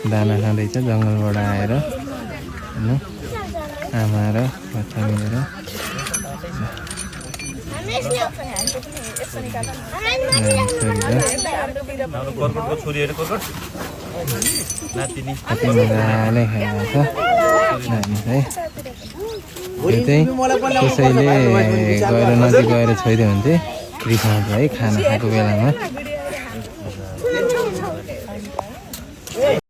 दाना खाँदैछ जङ्गलबाट आएर हैन आमा र बच्चा मिलेर कति मजाले खाएको छ नानी है त्यसैले गएर नजिक गएर छोइदियो भने चाहिँ रिसाउँछ है खाना खाएको बेलामा